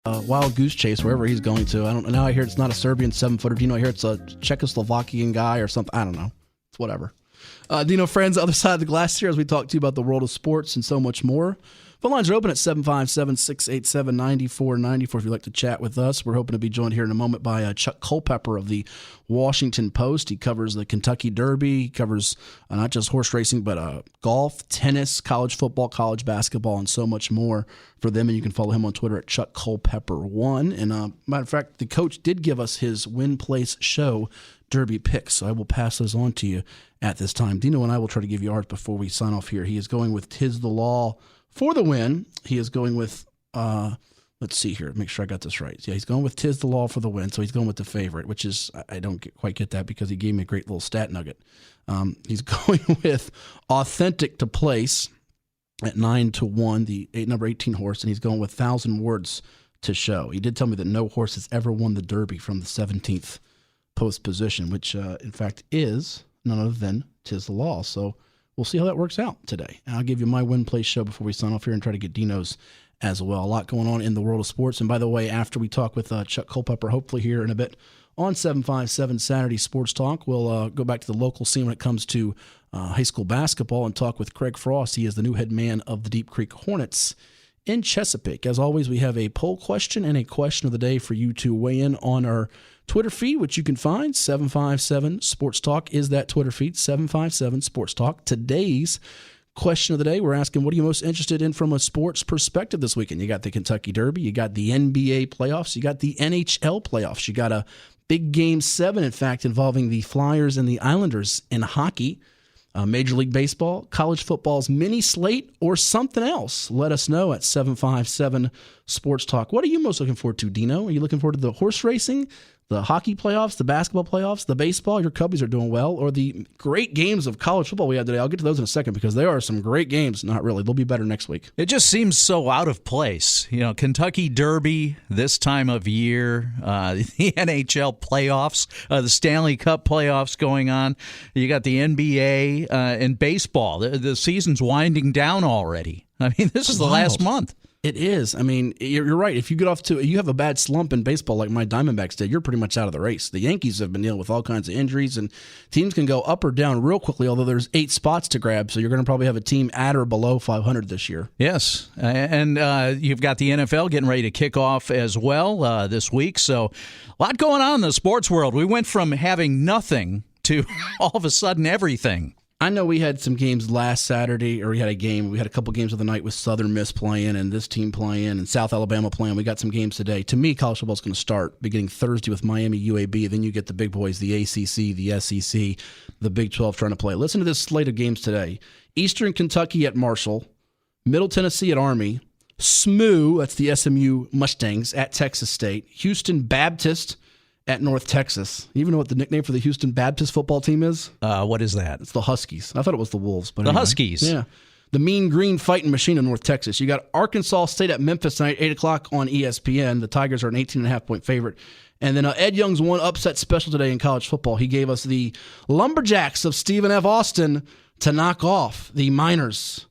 Wild Goose Chase, wherever he's going to. I don't know. Now I hear it's not a Serbian 7-footer. Do you know, I hear it's a Czechoslovakian guy or something. I don't know. It's whatever. Dino Franza, other side of the glass here, as we talk to you about the world of sports and so much more. Phone lines are open at 757-687-9494 if you'd like to chat with us. We're hoping to be joined here in a moment by Chuck Culpepper of the Washington Post. He covers the Kentucky Derby. He covers not just horse racing, but golf, tennis, college football, college basketball, and so much more for them. And you can follow him on Twitter at Chuck Culpepper1. And matter of fact, the coach did give us his win place show Derby picks, so I will pass those on to you at this time. Dino and I will try to give you ours before we sign off here. He is going with Tis the Law for the win. He is going with, let's see here, make sure I got this right. Yeah, he's going with Tis the Law for the win, so he's going with the favorite, which is, I don't quite get that because he gave me a great little stat nugget. He's going with Authentic to Place at 9-1, the number 18 horse, and he's going with 1,000 Words to Show. He did tell me that no horse has ever won the Derby from the 17th post position, which in fact is none other than Tis the Law. So we'll see how that works out today. And I'll give you my win place show before we sign off here and try to get Dino's as well. A lot going on in the world of sports. And by the way, after we talk with Chuck Culpepper, hopefully here in a bit on 757 Saturday Sports Talk, we'll go back to the local scene when it comes to high school basketball and talk with Craig Frost. He is the new head man of the Deep Creek Hornets in Chesapeake. As always, we have a poll question and a question of the day for you to weigh in on our Twitter feed, which you can find. 757 Sports Talk is that Twitter feed, 757 Sports Talk. Today's question of the day, we're asking, what are you most interested in from a sports perspective this weekend? You got the Kentucky Derby, you got the NBA playoffs, you got the NHL playoffs, you got a big Game 7, in fact, involving the Flyers and the Islanders in hockey. Major League Baseball, college football's mini slate, or something else. Let us know at 757 Sports Talk. What are you most looking forward to, Dino? Are you looking forward to the horse racing, the hockey playoffs, the basketball playoffs, the baseball? Your Cubbies are doing well. Or the great games of college football we had today? I'll get to those in a second because there are some great games. Not really. They'll be better next week. It just seems so out of place. You know, Kentucky Derby this time of year, the NHL playoffs, the Stanley Cup playoffs going on. You got the NBA and baseball. The season's winding down already. I mean, this is the last month. It is. I mean, you're right. If you get off to, you have a bad slump in baseball like my Diamondbacks did, you're pretty much out of the race. The Yankees have been dealing with all kinds of injuries, and teams can go up or down real quickly, although there's 8 spots to grab, so you're going to probably have a team at or below 500 this year. Yes, and you've got the NFL getting ready to kick off as well this week, so a lot going on in the sports world. We went from having nothing to all of a sudden everything. I know we had some games last Saturday, or we had a couple games of the night with Southern Miss playing and this team playing and South Alabama playing. We got some games today. To me, college football is going to start beginning Thursday with Miami UAB. Then you get the big boys, the ACC, the SEC, the Big 12 trying to play. Listen to this slate of games today. Eastern Kentucky at Marshall, Middle Tennessee at Army, SMU, that's the SMU Mustangs, at Texas State, Houston Baptist at North Texas. You even know what the nickname for the Houston Baptist football team is? What is that? It's the Huskies. I thought it was the Wolves. But the anyway. Huskies. Yeah. The Mean Green Fighting Machine of North Texas. You got Arkansas State at Memphis tonight, 8 o'clock on ESPN. The Tigers are an 18.5-point favorite. And then Ed Young's one upset special today in college football. He gave us the Lumberjacks of Stephen F. Austin to knock off the Miners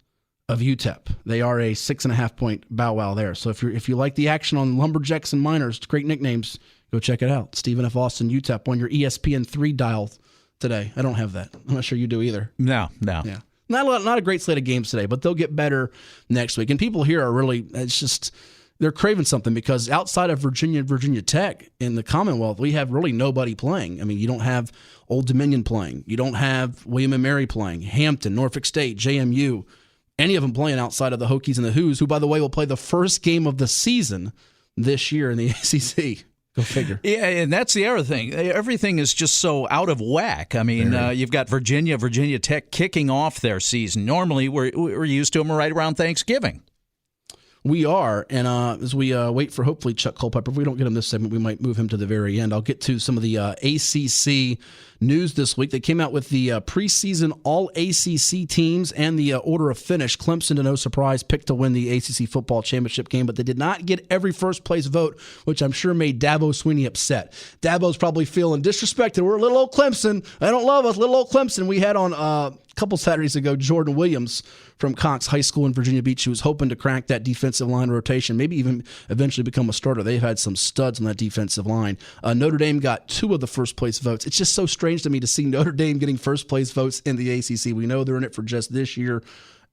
of UTEP. They are a 6.5-point bow wow there. So if you like the action on Lumberjacks and Miners, great nicknames, go check it out. Stephen F. Austin, UTEP, on your ESPN 3 dial today. I don't have that. I'm not sure you do either. No. Yeah. Not a great slate of games today, but they'll get better next week. And people here are really, it's just, they're craving something because outside of Virginia Tech in the Commonwealth, we have really nobody playing. I mean, you don't have Old Dominion playing. You don't have William & Mary playing. Hampton, Norfolk State, JMU, any of them playing outside of the Hokies and the Who's, who, by the way, will play the first game of the season this year in the ACC. Go figure. Yeah, and that's the other thing. Everything is just so out of whack. I mean, you've got Virginia Tech kicking off their season. Normally, we're used to them right around Thanksgiving. We are, and as we wait for hopefully Chuck Culpepper, if we don't get him this segment, we might move him to the very end. I'll get to some of the ACC news this week. They came out with the preseason all-ACC teams and the order of finish. Clemson, to no surprise, picked to win the ACC football championship game, but they did not get every first-place vote, which I'm sure made Dabo Swinney upset. Dabo's probably feeling disrespected. We're little old Clemson. They don't love us. Little old Clemson. We had on couple Saturdays ago, Jordan Williams from Cox High School in Virginia Beach, who was hoping to crack that defensive line rotation, maybe even eventually become a starter. They've had some studs on that defensive line. Notre Dame got 2 of the first-place votes. It's just so strange to me to see Notre Dame getting first-place votes in the ACC. We know they're in it for just this year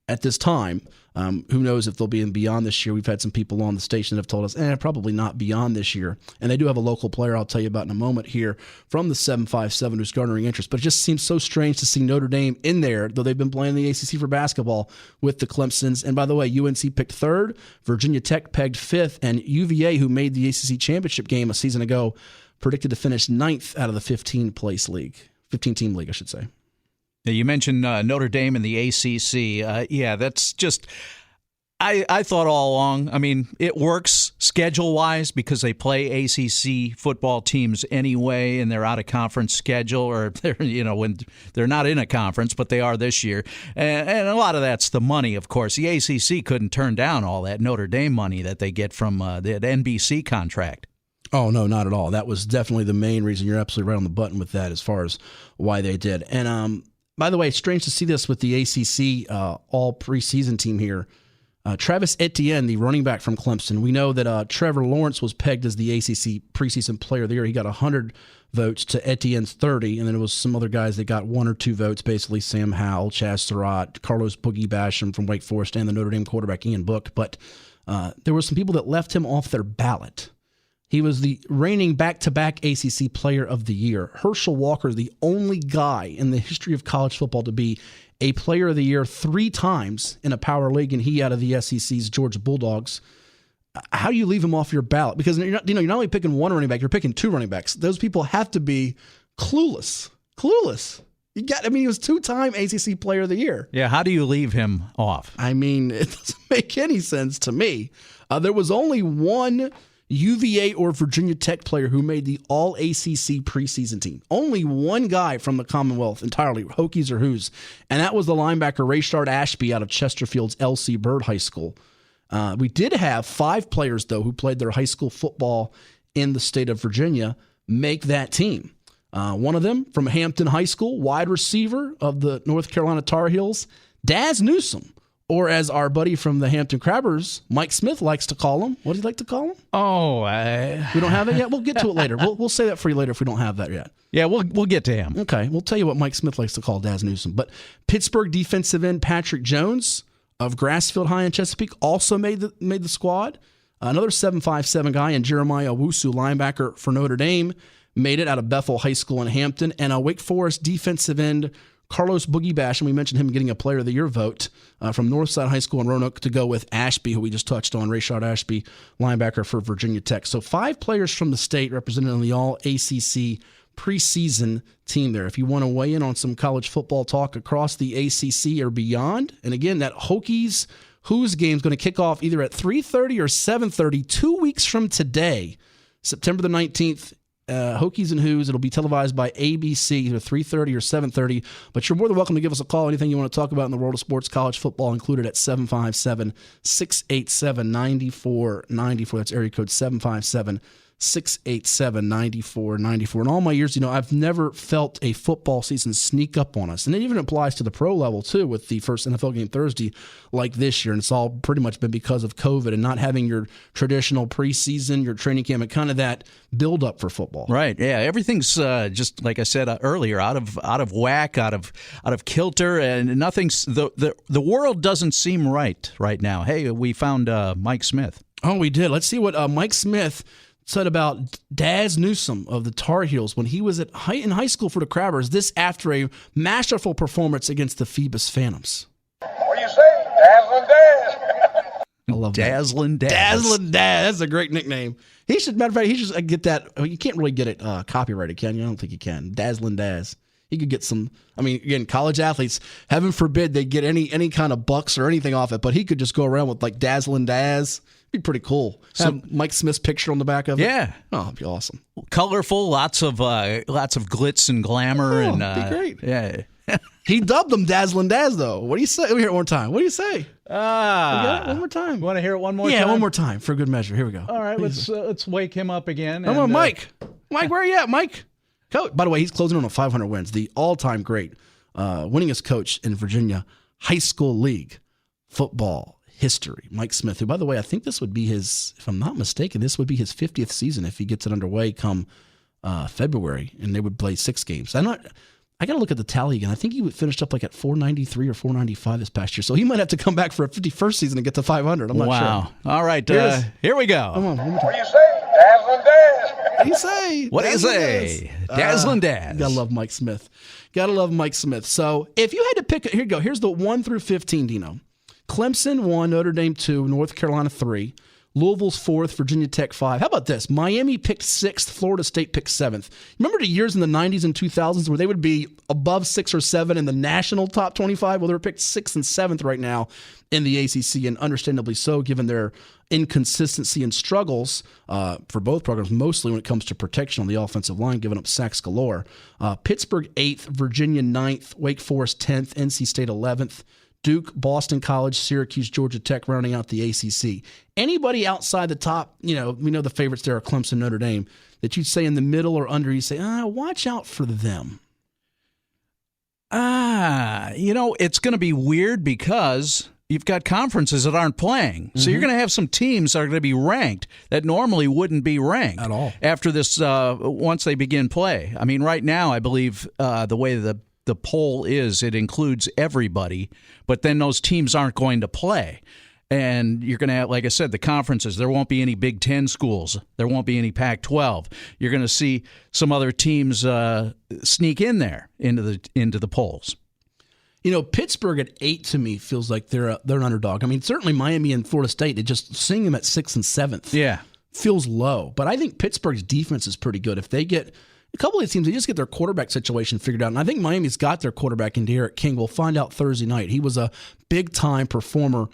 at this time. Who knows if they'll be in beyond this year. We've had some people on the station that have told us, probably not beyond this year. And they do have a local player I'll tell you about in a moment here from the 757 who's garnering interest. But it just seems so strange to see Notre Dame in there, though they've been playing the ACC for basketball with the Clemsons. And by the way, UNC picked 3rd, Virginia Tech pegged 5th, and UVA, who made the ACC championship game a season ago, predicted to finish 9th out of the 15-team league, I should say. You mentioned Notre Dame and the ACC. That's just I thought all along, I mean, it works schedule-wise because they play ACC football teams anyway in their out-of-conference schedule, or they're, when they're not in a conference, but they are this year. And a lot of that's the money, of course. The ACC couldn't turn down all that Notre Dame money that they get from the NBC contract. Oh, no, not at all. That was definitely the main reason. You're absolutely right on the button with that as far as why they did. And by the way, it's strange to see this with the ACC all preseason team here. Travis Etienne, the running back from Clemson, we know that Trevor Lawrence was pegged as the ACC preseason player of the year. He got 100 votes to Etienne's 30, and then there was some other guys that got 1 or 2 votes, basically Sam Howell, Chaz Surratt, Carlos Boogie Basham from Wake Forest, and the Notre Dame quarterback Ian Book. But there were some people that left him off their ballot. He was the reigning back-to-back ACC Player of the Year. Herschel Walker, the only guy in the history of college football to be a Player of the Year 3 times in a power league, and he out of the SEC's Georgia Bulldogs. How do you leave him off your ballot? Because you're not only picking 1 running back, you're picking 2 running backs. Those people have to be clueless. He was 2-time ACC Player of the Year. Yeah, how do you leave him off? I mean, it doesn't make any sense to me. There was only 1 UVA or Virginia Tech player who made the all-ACC preseason team. Only 1 guy from the Commonwealth entirely, Hokies or Who's, and that was the linebacker Rayshard Ashby out of Chesterfield's L.C. Byrd High School. We did have 5 players, though, who played their high school football in the state of Virginia make that team. One of them from Hampton High School, wide receiver of the North Carolina Tar Heels, Daz Newsome. Or as our buddy from the Hampton Crabbers, Mike Smith, likes to call him. What does he like to call him? We don't have it yet? We'll get to it later. We'll say that for you later if we don't have that yet. Yeah, we'll get to him. Okay, we'll tell you what Mike Smith likes to call Daz Newsome. But Pittsburgh defensive end Patrick Jones of Grassfield High in Chesapeake also made the squad. Another 7'5" guy, and Jeremiah Owusu, linebacker for Notre Dame, made it out of Bethel High School in Hampton. And a Wake Forest defensive end Carlos Boogie Basham, we mentioned him getting a Player of the Year vote from Northside High School in Roanoke to go with Ashby, who we just touched on, Rayshard Ashby, linebacker for Virginia Tech. So 5 players from the state represented on the all-ACC preseason team there. If you want to weigh in on some college football talk across the ACC or beyond, and again, that Hokies Who's game is going to kick off either at 3:30 or 7:30, 2 weeks from today, September the 19th. Hokies and Who's. It'll be televised by ABC, either 3:30 or 7:30. But you're more than welcome to give us a call. Anything you want to talk about in the world of sports, college football included, at 757-687-9494. That's area code 757-687-9494. In all my years, I've never felt a football season sneak up on us. And it even applies to the pro level, too, with the first NFL game Thursday like this year. And it's all pretty much been because of COVID and not having your traditional preseason, your training camp, and kind of that build-up for football. Right, yeah. Everything's just, like I said earlier, out of whack, out of kilter, and nothing's the world doesn't seem right now. Hey, we found Mike Smith. Oh, we did. Let's see what Mike Smith said about Daz Newsome of the Tar Heels when he was in high school for the Crabbers. This after a masterful performance against the Phoebus Phantoms. What do you say? Dazzling Daz. I love Dazzling Daz. Dazzling Daz. That's a great nickname. Matter of fact, he should get that. You can't really get it copyrighted, can you? I don't think you can. Dazzling Daz. He could get some. Again, college athletes, heaven forbid they get any kind of bucks or anything off it, but he could just go around with like Dazzling Daz. It'd be pretty cool. Have Mike Smith's picture on the back of it. Yeah. Oh, it'd be awesome. Colorful, lots of glitz and glamour. It'd be great. Yeah. He dubbed them Dazzling Daz, though. What do you say? Let me hear it one more time. What do you say? One more time. You want to hear it one more time? Yeah, one more time for good measure. Here we go. All right, let's wake him up again. Come on, Mike. Mike, where are you at, Mike? By the way, he's closing on 500 wins, the all-time great winningest coach in Virginia high school league football history. Mike Smith, who, by the way, I think this would be his, if I'm not mistaken, this would be his 50th season if he gets it underway come February, and they would play 6 games. I got to look at the tally again. I think he finished up like at 493 or 495 this past year. So he might have to come back for a 51st season and get to 500. I'm not sure. Wow. All right. Here we go. Come on. What do you say? Dazzling Daz. What do you say? What do you say? Dazzling Daz. Gotta love Mike Smith. So if you had to pick, here you go. Here's the 1 through 15, Dino. Clemson 1, Notre Dame 2, North Carolina 3, Louisville's 4th, Virginia Tech 5. How about this? Miami picked 6th, Florida State picked 7th. Remember the years in the 90s and 2000s where they would be above 6 or 7 in the national top 25? Well, they're picked 6th and 7th right now in the ACC, and understandably so, given their inconsistency and struggles for both programs, mostly when it comes to protection on the offensive line, giving up sacks galore. Pittsburgh 8th, Virginia 9th, Wake Forest 10th, NC State 11th, Duke, Boston College, Syracuse, Georgia Tech rounding out the ACC. Anybody outside the top, we know the favorites there are Clemson, Notre Dame, that you'd say in the middle or under, you say, watch out for them. It's going to be weird because you've got conferences that aren't playing. So you're going to have some teams that are going to be ranked that normally wouldn't be ranked at all after this, once they begin play. I mean, right now, I believe the way the poll is, it includes everybody, but then those teams aren't going to play. And you're going to have, like I said, the conferences. There won't be any Big Ten schools. There won't be any Pac-12. You're going to see some other teams sneak in there into the polls. Pittsburgh at 8 to me feels like they're an underdog. I mean, certainly Miami and Florida State, just seeing them at 6th and 7th feels low. But I think Pittsburgh's defense is pretty good. If they get a couple of these teams, they just get their quarterback situation figured out. And I think Miami's got their quarterback in Derek King. We'll find out Thursday night. He was a big-time performer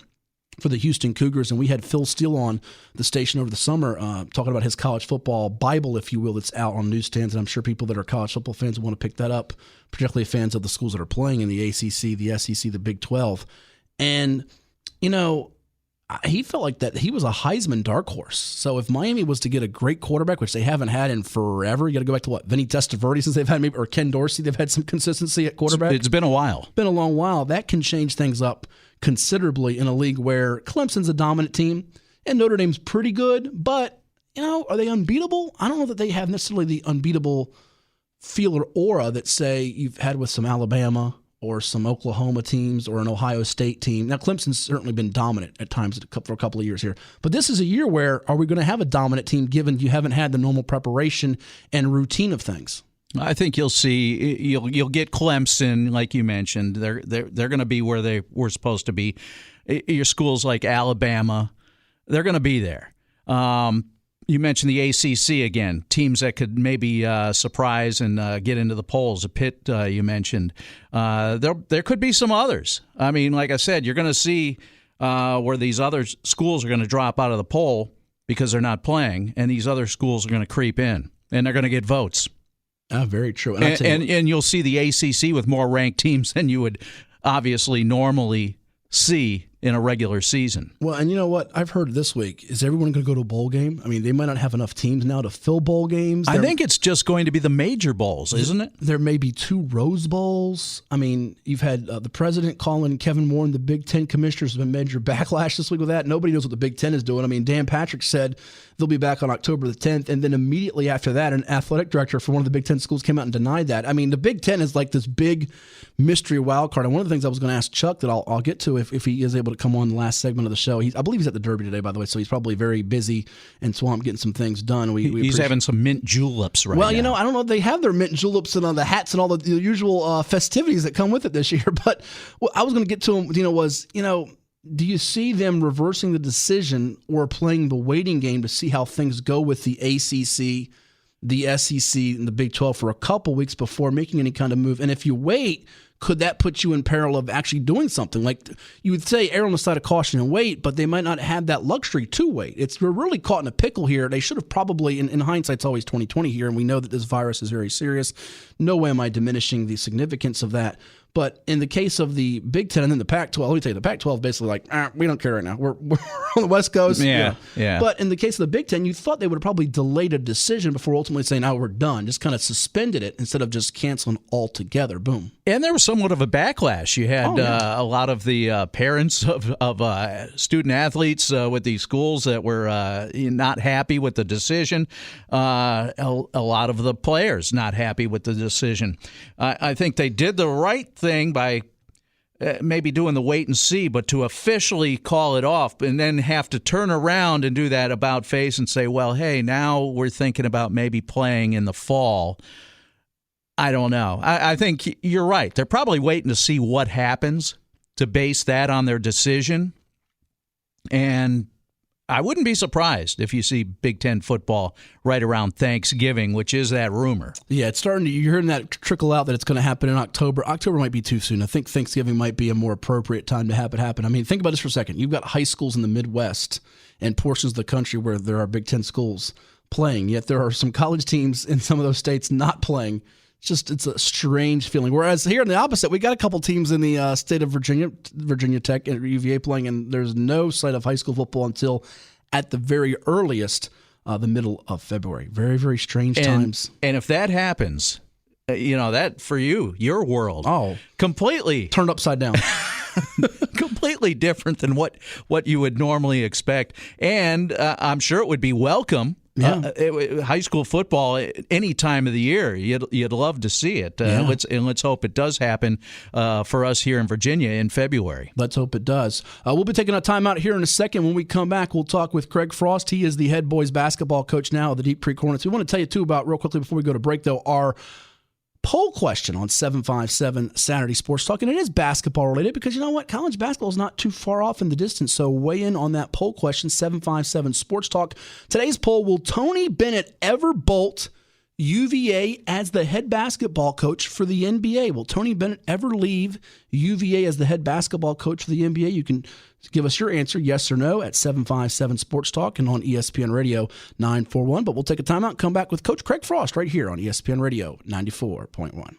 for the Houston Cougars, and we had Phil Steele on the station over the summer talking about his college football Bible, if you will, that's out on newsstands, and I'm sure people that are college football fans want to pick that up, particularly fans of the schools that are playing in the ACC, the SEC, the Big 12. And, he felt like that he was a Heisman dark horse. So if Miami was to get a great quarterback, which they haven't had in forever, you got to go back to what, Vinny Testaverde, since they've had maybe, or Ken Dorsey, they've had some consistency at quarterback. It's been a while. Been a long while. That can change things up considerably in a league where Clemson's a dominant team and Notre Dame's pretty good, but, are they unbeatable? I don't know that they have necessarily the unbeatable feel or aura that, say, you've had with some Alabama or some Oklahoma teams or an Ohio State team. Now, Clemson's certainly been dominant at times for a couple of years here. But this is a year where, are we going to have a dominant team given you haven't had the normal preparation and routine of things? I think you'll see you'll get Clemson, like you mentioned. They're going to be where they were supposed to be. Your schools like Alabama, they're going to be there. You mentioned the ACC again, teams that could maybe surprise and get into the polls. Pitt, you mentioned. There could be some others. I mean, like I said, you're going to see where these other schools are going to drop out of the poll because they're not playing, and these other schools are going to creep in, and they're going to get votes. Very true. And you'll see the ACC with more ranked teams than you would obviously normally see in a regular season. Well, and you know what? I've heard this week, is everyone going to go to a bowl game? I mean, they might not have enough teams now to fill bowl games. I think it's just going to be the major bowls, isn't it? There may be 2 Rose Bowls. I mean, you've had the president calling Kevin Moore and the Big Ten commissioners have been major backlash this week with that. Nobody knows what the Big Ten is doing. I mean, Dan Patrick said they'll be back on October the 10th, and then immediately after that, an athletic director for one of the Big Ten schools came out and denied that. I mean, the Big Ten is like this big mystery wild card. And one of the things I was going to ask Chuck that I'll get to if he is able to come on the last segment of the show. I believe he's at the Derby today, by the way, so he's probably very busy and swamped getting some things done. He's having some mint juleps right now. Well, I don't know if they have their mint juleps and the hats and all the usual festivities that come with it this year. But what I was going to get to him, do you see them reversing the decision or playing the waiting game to see how things go with the ACC, the SEC, and the Big 12 for a couple weeks before making any kind of move? And if you wait, could that put you in peril of actually doing something? Like you would say, err on the side of caution and wait, but they might not have that luxury to wait. We're really caught in a pickle here. They should have probably, in hindsight, it's always 2020 here, and we know that this virus is very serious. No way am I diminishing the significance of that. But in the case of the Big Ten and then the Pac-12, let me tell you, the Pac-12 basically like, we don't care right now. We're on the West Coast. Yeah. But in the case of the Big Ten, you thought they would have probably delayed a decision before ultimately saying, now we're done. Just kind of suspended it instead of just canceling altogether. Boom. And there was somewhat of a backlash. You had a lot of the parents of student athletes with these schools that were not happy with the decision. A lot of the players not happy with the decision. I think they did the right thing by maybe doing the wait and see, but to officially call it off and then have to turn around and do that about face and say, well, hey, now we're thinking about maybe playing in the fall. I don't know. I think you're right. They're probably waiting to see what happens to base that on their decision. And I wouldn't be surprised if you see Big Ten football right around Thanksgiving, which is that rumor. Yeah, it's starting to, you're hearing that trickle out that it's going to happen in October. October might be too soon. I think Thanksgiving might be a more appropriate time to have it happen. I mean, think about this for a second. You've got high schools in the Midwest and portions of the country where there are Big Ten schools playing, yet there are some college teams in some of those states not playing. It's a strange feeling. Whereas here in the opposite, we got a couple teams in the state of Virginia Tech and UVA playing, and there's no sight of high school football until at the very earliest, the middle of February. Very, very strange times. And if that happens, that for you, your world, completely turned upside down. Completely different than what you would normally expect. And I'm sure it would be welcome. Yeah. High school football any time of the year, you'd love to see it. Let's hope it does happen for us here in Virginia in February. Let's hope it does. We'll be taking a timeout here in a second. When we come back, we'll talk with Craig Frost. He is the head boys basketball coach now of the Deep Creek Hornets. We want to tell you too about, real quickly before we go to break, though, our poll question on 757 Saturday Sports Talk, and it is basketball related because you know what? College basketball is not too far off in the distance, so weigh in on that poll question, 757 Sports Talk. Today's poll, will Tony Bennett ever bolt UVA as the head basketball coach for the NBA? Will Tony Bennett ever leave UVA as the head basketball coach for the NBA? You can give us your answer, yes or no, at 757 Sports Talk and on ESPN Radio 941. But we'll take a timeout and come back with Coach Craig Frost right here on ESPN Radio 94.1.